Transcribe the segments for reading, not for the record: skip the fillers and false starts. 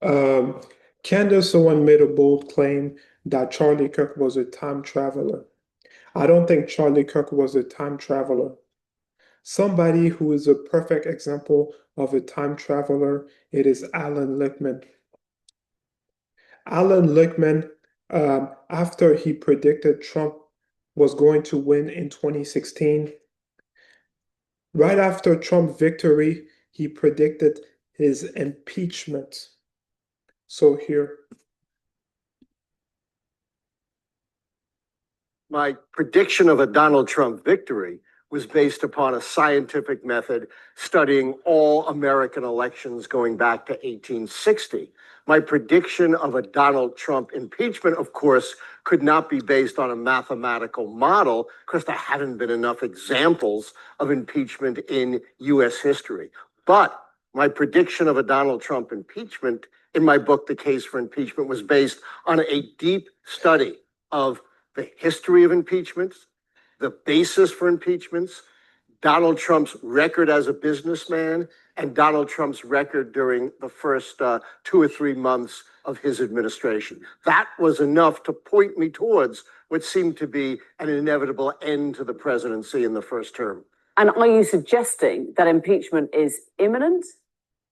Um, Candace Owen made a bold claim that Charlie Kirk was a time traveler. I don't think Charlie Kirk was a time traveler. Somebody who is a perfect example of a time traveler, it is Alan Lichtman. Alan Lichtman, after he predicted Trump was going to win in 2016, right after Trump victory, he predicted his impeachment. So here. My prediction of a Donald Trump victory was based upon a scientific method studying all American elections going back to 1860. My prediction of a Donald Trump impeachment, of course, could not be based on a mathematical model because there haven't been enough examples of impeachment in U.S. history. But my prediction of a Donald Trump impeachment in my book, The Case for Impeachment, was based on a deep study of the history of impeachments, the basis for impeachments, Donald Trump's record as a businessman, and Donald Trump's record during the first 2 or 3 months of his administration. That was enough to point me towards what seemed to be an inevitable end to the presidency in the first term. And are you suggesting that impeachment is imminent?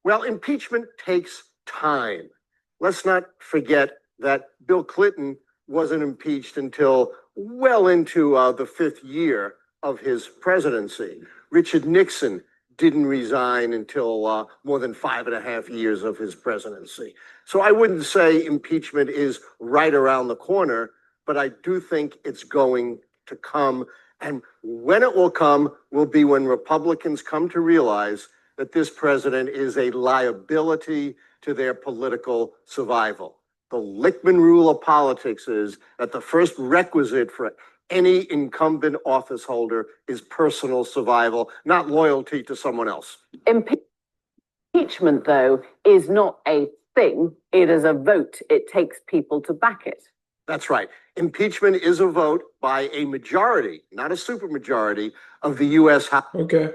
Well, impeachment takes time. Let's not forget that Bill Clinton wasn't impeached until well into the fifth year of his presidency. Richard Nixon didn't resign until more than 5.5 years of his presidency. So I wouldn't say impeachment is right around the corner, but I do think it's going to come. And when it will come will be when Republicans come to realize that this president is a liability to their political survival. The Lichtman rule of politics is that the first requisite for any incumbent office holder is personal survival, not loyalty to someone else. Impeachment, though, is not a thing. It is a vote. It takes people to back it. That's right. Impeachment is a vote by a majority, not a supermajority, of the U.S. House. Okay.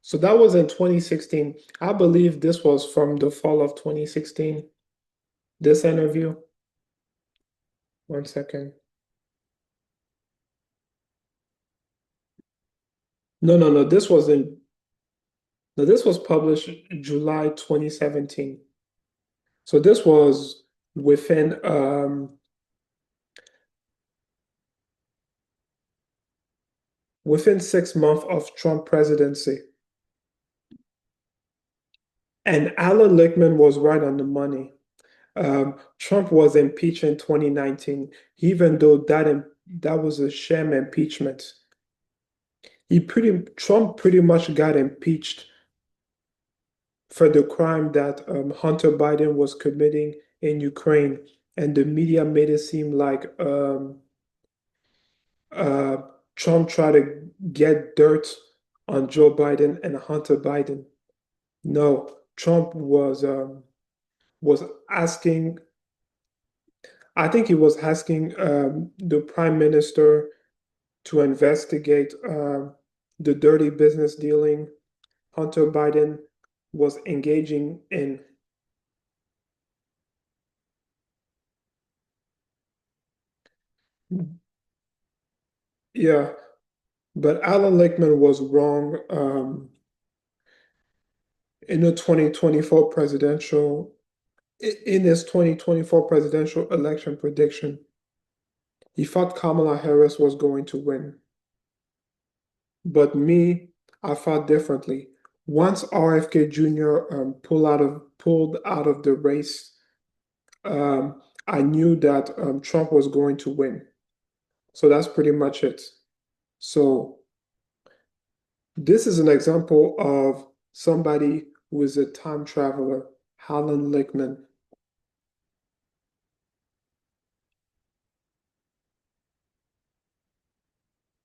So that was in 2016. I believe this was from the fall of 2016. This interview. 1 second. No. This was published July 2017. So this was within within 6 months of Trump presidency. And Alan Lichtman was right on the money. Trump was impeached in 2019, even though that was a sham impeachment. Trump pretty much got impeached for the crime that Hunter Biden was committing in Ukraine, and the media made it seem like Trump tried to get dirt on Joe Biden and Hunter Biden. No, Trump was asking. I think he was asking the prime minister to investigate the dirty business dealing Hunter Biden was engaging in. Yeah, but Alan Lichtman was wrong in the 2024 presidential in his 2024 presidential election prediction. He thought Kamala Harris was going to win. But me, I thought differently. Once RFK Jr. Pulled out of the race, I knew that Trump was going to win. So that's pretty much it. So this is an example of somebody who is a time traveler, Alan Lichtman.